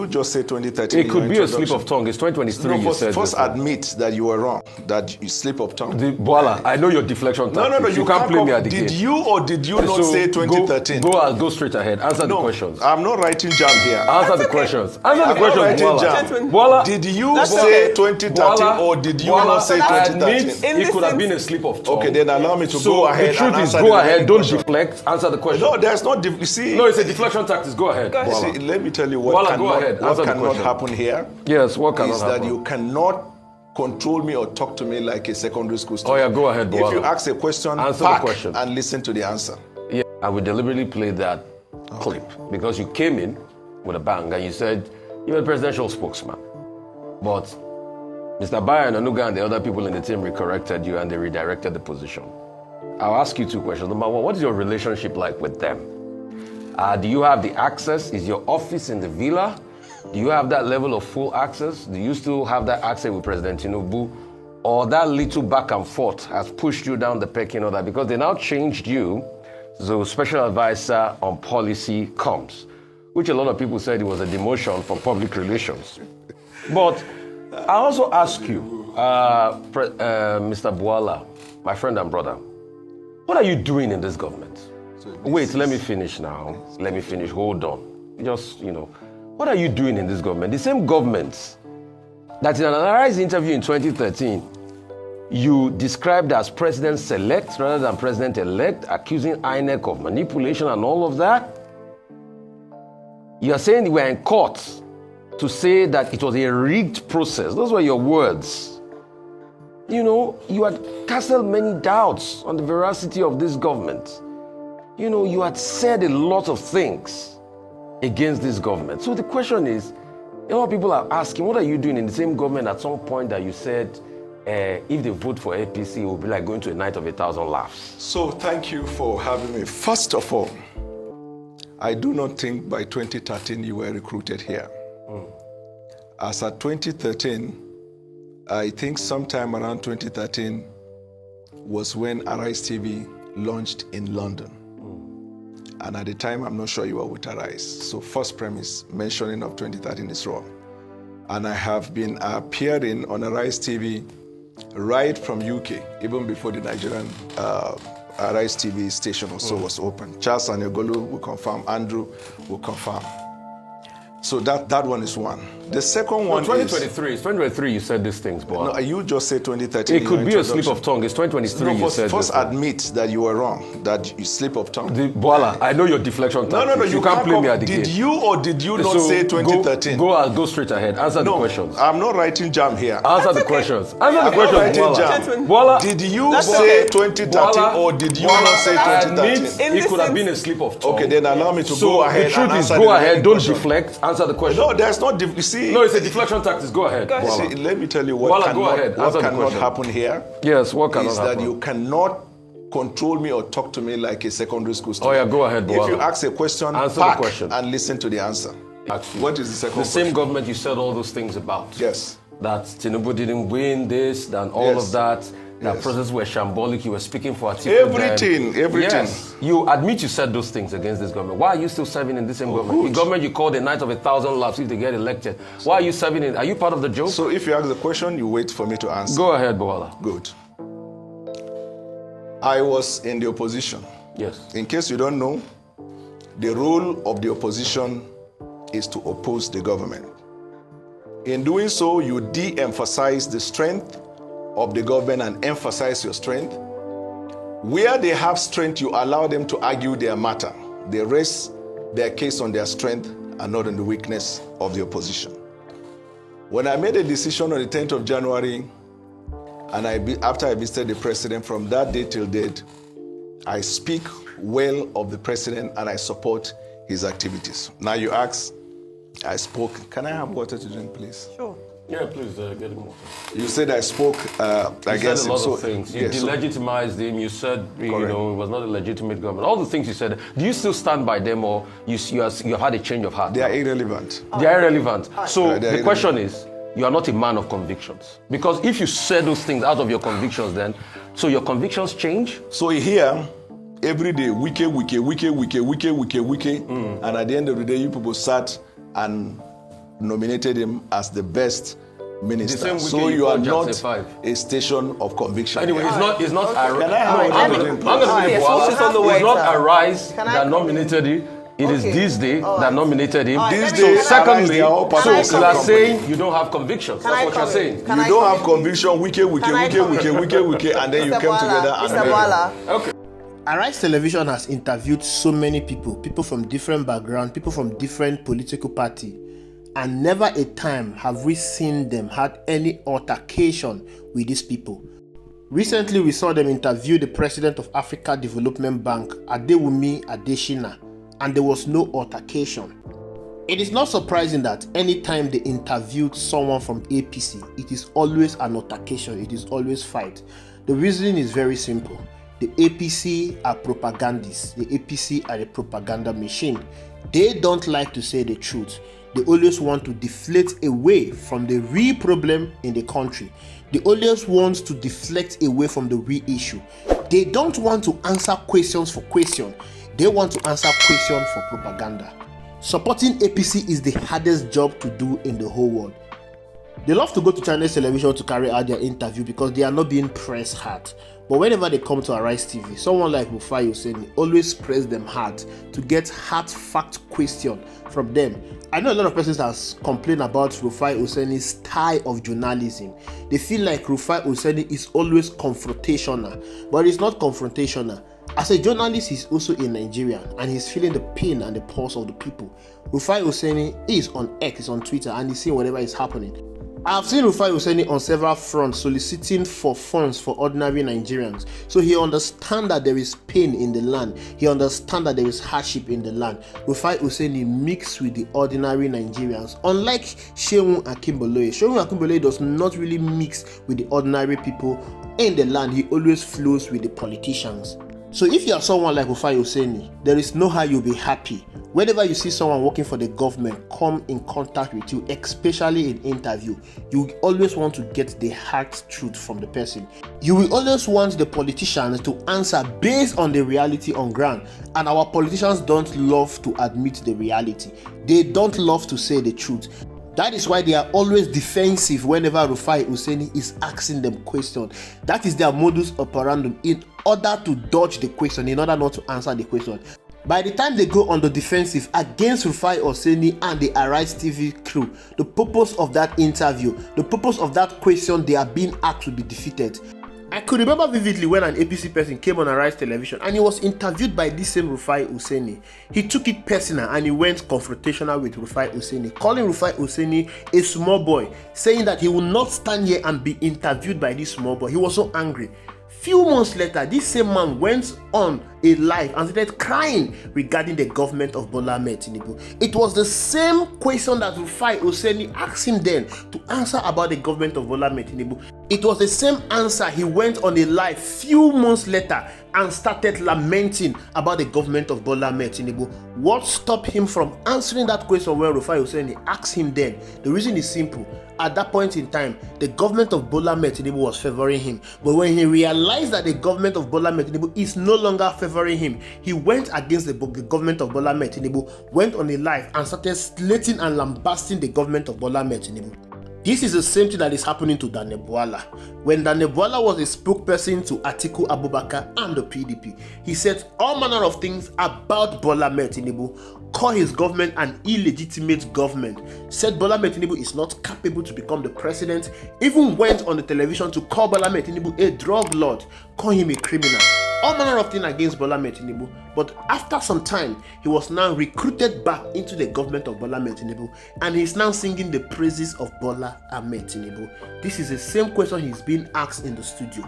You just say 2013. It could be a slip of tongue. It's 2023. No, you said first admit that you were wrong, that you slip of tongue. Bwala, I know your deflection tactics. No, you can't play me at the game. Did you or did you not say 2013? Go straight ahead. Answer the questions. I'm not writing Jamb here. Answer the questions. Answer the questions, Bwala. Bwala. Did you say 2013 or did you not say 2013? It could have been a slip of tongue. Okay, then allow me to go ahead. The truth is, go ahead. Don't deflect. Answer the question. No, there's not. You see, no, it's a deflection tactics. Go ahead. See, let me tell you what cannot happen here. Yes, what cannot is happen? that you cannot control me or talk to me like a secondary school student. Oh yeah, go ahead, Bwala. If you ask a question, answer the question and listen to the answer. Yeah, I would deliberately play that clip because you came in with a bang and you said you're a presidential spokesman. But Mr. Bayer and Anuga and the other people in the team corrected you and they redirected the position. I'll ask you two questions. Number one, what is your relationship like with them? Do you have the access? Is your office in the villa? Do you have that level of full access? Do you still have that access with President Tinubu? Or that little back and forth has pushed you down the pecking order? Because they now changed you, so special advisor on policy comes, which a lot of people said it was a demotion for public relations. But I also ask you, Mr. Bwala, my friend and brother, what are you doing in this government? Wait, let me finish now. Let me finish. Hold on. Just, what are you doing in this government? The same government that in an Arise interview in 2013, you described as president-select rather than president-elect, accusing INEC of manipulation and all of that. You are saying you were in court to say that it was a rigged process. Those were your words. You had casted many doubts on the veracity of this government. You had said a lot of things against this government. So the question is, a lot of people are asking, what are you doing in the same government at some point that you said, if they vote for APC, it will be like going to a night of 1,000 laughs? So thank you for having me. First of all, I do not think by 2013 you were recruited here. As at 2013, I think sometime around 2013 was when Arise TV launched in London. And at the time, I'm not sure you were with Arise. So first premise, mentioning of 2013 is wrong. And I have been appearing on Arise TV right from UK, even before the Nigerian Arise TV station also was open. Charles Anyogolu will confirm, Andrew will confirm. So that one is one. The second one 2023. It's 2023 you said these things, but no, you just said 2013. It could be a slip of tongue. It's 2023 you said first admit that you were wrong, that you slip of tongue. Bwala, I know your deflection tactics. No, you can't play me at the game. Did you or did you not say 2013? Go straight ahead. Answer the questions. I'm not writing Jamb here. Answer the questions. Answer the questions, Bwala. Did you say 2013 or did you not say 2013? It could have been a slip of tongue. Okay, then allow me to go ahead. The truth is, go ahead. Don't deflect. Answer the question. No, there's not. You see. No, it's a deflection tactics. Go ahead. See, let me tell you what cannot happen here. Yes, what cannot happen? Is that you cannot control me or talk to me like a secondary school student. Oh yeah, go ahead, Bwala. If you ask a question, answer the question and listen to the answer. What is the second question? The same government you said all those things about. Yes. That Tinubu didn't win this, and all of that. That processes were shambolic. You were speaking for Atiku. Everything. Yes. You admit you said those things against this government. Why are you still serving in this same government? The government you called a night of 1,000 laughs if they get elected. Why are you serving in? Are you part of the joke? So if you ask the question, you wait for me to answer. Go ahead, Bwala. Good. I was in the opposition. Yes. In case you don't know, the role of the opposition is to oppose the government. In doing so, you de-emphasize the strength of the government and emphasize your strength. Where they have strength, you allow them to argue their matter. They rest their case on their strength and not on the weakness of the opposition. When I made a decision on the 10th of January, and after I visited the president, from that day till date, I speak well of the president and I support his activities. Now you ask, I spoke. Can I have water to drink, please? Sure. Yeah, please get him water. You said I spoke against him. You said a lot of things. You delegitimized him. You said it was not a legitimate government. All the things you said. Do you still stand by them, or you have had a change of heart? They are irrelevant. They are irrelevant. So the question is, you are not a man of convictions. Because if you said those things out of your convictions, then so your convictions change. So here, every day, wiki, and at the end of the day, you people sat and nominated him as the best minister. The same So weekend you are called not Jackson 5. a station of conviction. Anyway, it's not. Can I have I'm a going drink, to say Yes, Bwala. which is on the way, It's not sir. Arise Can I that come nominated him. It is Okay. this day All that right. nominated him. All right, This let me- day, can I- Arise, they are all part Can of I the So same you are come in? company. saying you don't have convictions. Can That's I what you're come saying. in? Can You I don't come have in? conviction, wiki, and then you Mr. came Bwala, together and Mr. Bwala. Okay. Arise Television has interviewed so many people from different backgrounds, people from different political parties, and never a time have we seen them had any altercation with these people. Recently, we saw them interview the president of Africa Development Bank, Adewumi Adeshina, and there was no altercation. It is not surprising that anytime they interviewed someone from APC, it is always an altercation, it is always fight. The reason is very simple. The APC are propagandists. The APC are a propaganda machine. They don't like to say the truth. They always want to deflate away from the real problem in the country. They always want to deflect away from the real issue. They don't want to answer questions for question. They want to answer questions for propaganda. Supporting APC is the hardest job to do in the whole world. They love to go to Chinese television to carry out their interview because they are not being pressed hard. But whenever they come to Arise TV, someone like Rufai Oseni always press them hard to get hard fact question from them. I know a lot of persons has complained about Rufai Oseni's style of journalism. They feel like Rufai Oseni is always confrontational, but it's not confrontational. As a journalist, he's also a Nigerian and he's feeling the pain and the pulse of the people. Rufai Oseni is on X, is on Twitter, and he's seeing whatever is happening. I've seen Rufai Oseni on several fronts soliciting for funds for ordinary Nigerians. So he understands that there is pain in the land. He understands that there is hardship in the land. Rufai Oseni mixes with the ordinary Nigerians. Unlike Seun Akínbólóyè. Seun Akínbólóyè does not really mix with the ordinary people in the land. He always flows with the politicians. So if you are someone like Rufai Oseni, there is no how you'll be happy. Whenever you see someone working for the government come in contact with you, especially in interview, you will always want to get the hard truth from the person. You will always want the politicians to answer based on the reality on ground. And our politicians don't love to admit the reality. They don't love to say the truth. That is why they are always defensive whenever Rufai Oseni is asking them questions. That is their modus operandi in order to dodge the question, in order not to answer the question. By the time they go on the defensive against Rufai Oseni and the Arise TV crew, the purpose of that interview, the purpose of that question they are being asked to be defeated. I could remember vividly when an APC person came on Arise television and he was interviewed by this same Rufai Oseni. He took it personal and he went confrontational with Rufai Oseni, calling Rufai Oseni a small boy, saying that he will not stand here and be interviewed by this small boy. He was so angry. Few months later, this same man went on a live and started crying regarding the government of Bwala Tinubu. It was the same question that Rufai Oseni asked him then to answer about the government of Bwala Tinubu. It was the same answer he went on a live few months later and started lamenting about the government of Bwala Tinubu. What stopped him from answering that question when Rufai Oseni asked him then? The reason is simple. At that point in time, the government of Bwala Tinubu was favoring him. But when he realized that the government of Bwala Tinubu is no longer favoring him, he went against the government of Bwala Tinubu, went on a live and started slating and lambasting the government of Bwala Tinubu. This is the same thing that is happening to Daniel Bwala. When Daniel Bwala was a spokesperson to Atiku Abubakar and the PDP, he said all manner of things about Bwala Tinubu, called his government an illegitimate government, said Bwala Tinubu is not capable to become the president, even went on the television to call Bwala Tinubu a drug lord, call him a criminal. All manner of things against Bwala Tinubu, but after some time, he was now recruited back into the government of Bwala Tinubu, and he's now singing the praises of Bwala Tinubu. This is the same question he's being asked in the studio.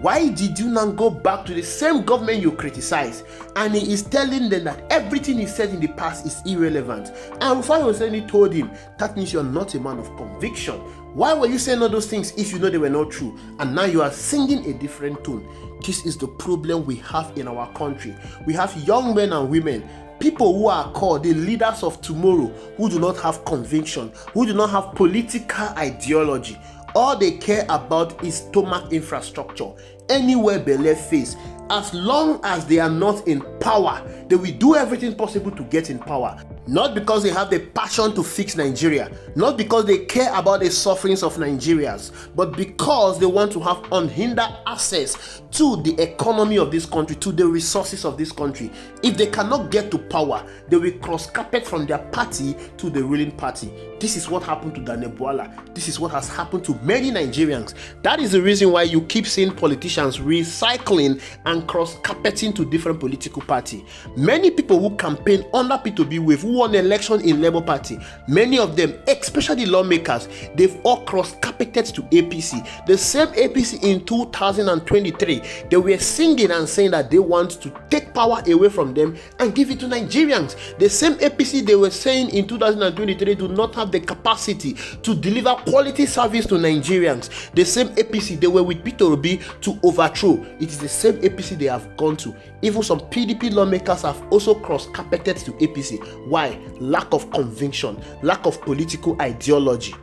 Why did you now go back to the same government you criticized? And he is telling them that everything he said in the past is irrelevant. And Rufai Oseni told him, that means you're not a man of conviction. Why were you saying all those things if you know they were not true? And now you are singing a different tone. This is the problem we have in our country. We have young men and women, people who are called the leaders of tomorrow, who do not have conviction, who do not have political ideology. All they care about is stomach infrastructure. anywhere belle face. As long as they are not in power, they will do everything possible to get in power. Not because they have the passion to fix Nigeria, not because they care about the sufferings of Nigerians, but because they want to have unhindered access to the economy of this country, to the resources of this country. If they cannot get to power, they will cross carpet from their party to the ruling party. This is what happened to Bwala. This is what has happened to many Nigerians. That is the reason why you keep seeing politicians recycling and cross-carpeting to different political parties. Many people who campaign under P2B wave, who won election in Labour Party, many of them, especially lawmakers, they've all cross-carpeted to APC. The same APC in 2023, they were singing and saying that they want to take power away from them and give it to Nigerians. The same APC they were saying in 2023 do not have the capacity to deliver quality service to Nigerians. The same APC they were with P2B to overthrow. It is the same APC they have gone to. Even some PDP lawmakers have also cross-carpeted to APC. Why? Lack of conviction, lack of political ideology.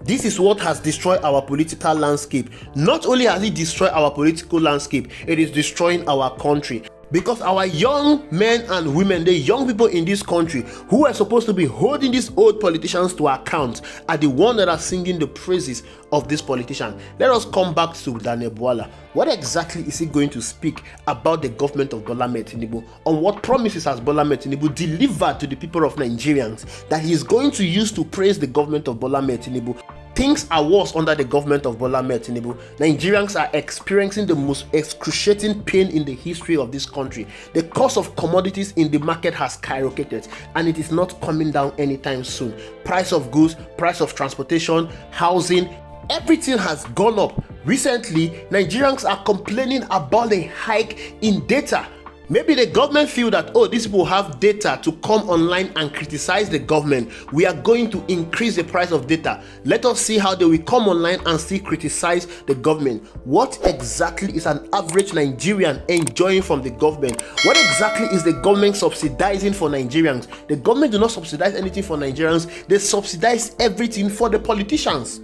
This is what has destroyed our political landscape. Not only has it destroyed our political landscape, it is destroying our country. Because our young men and women, the young people in this country who are supposed to be holding these old politicians to account, are the ones that are singing the praises of this politician. Let us come back to Bwala. What exactly is he going to speak about the government of Bola Tinubu? On what promises has Bola Tinubu delivered to the people of Nigerians that he is going to use to praise the government of Bola Tinubu? Things are worse under the government of Bola Tinubu. Nigerians are experiencing the most excruciating pain in the history of this country. The cost of commodities in the market has skyrocketed and it is not coming down anytime soon. Price of goods, price of transportation, housing, everything has gone up. Recently, Nigerians are complaining about a hike in data. Maybe the government feel that, oh, these people have data to come online and criticize the government. We are going to increase the price of data. Let us see how they will come online and still criticize the government. What exactly is an average Nigerian enjoying from the government? What exactly is the government subsidizing for Nigerians? The government do not subsidize anything for Nigerians. They subsidize everything for the politicians.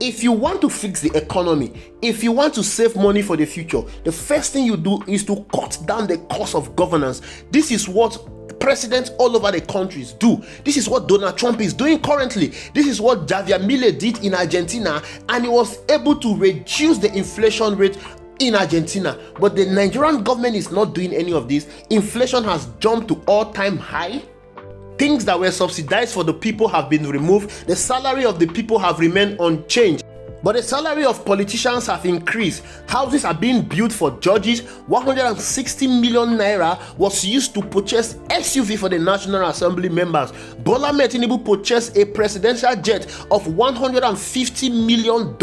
If you want to fix the economy, if you want to save money for the future, the first thing you do is to cut down the cost of governance. This is what presidents all over the countries do. This is what Donald Trump is doing currently. This is what Javier Milei did in Argentina, and he was able to reduce the inflation rate in Argentina. But the Nigerian government is not doing any of this. Inflation has jumped to all-time high. Things that were subsidized for the people have been removed. The salary of the people have remained unchanged. But the salary of politicians have increased. Houses are being built for judges. 160 million naira was used to purchase SUV for the National Assembly members. Bola Tinubu purchased a presidential jet of $150 million.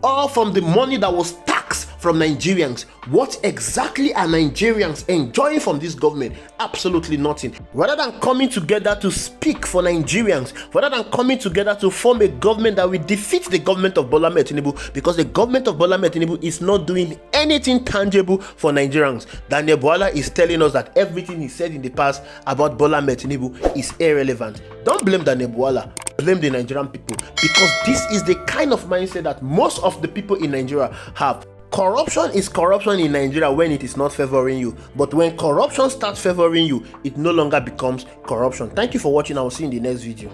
All from the money that was taxed from Nigerians. What exactly are Nigerians enjoying from this government? Absolutely nothing. Rather than coming together to speak for Nigerians, rather than coming together to form a government that will defeat the government of Bola Tinubu, because the government of Bola Tinubu is not doing anything tangible for Nigerians. Bwala is telling us that everything he said in the past about Bola Tinubu is irrelevant. Don't blame Bwala. Blame the Nigerian people, because this is the kind of mindset that most of the people in Nigeria have. Corruption is corruption in Nigeria when it is not favoring you, but when corruption starts favoring you, it no longer becomes corruption. Thank you for watching. I will see you in the next video.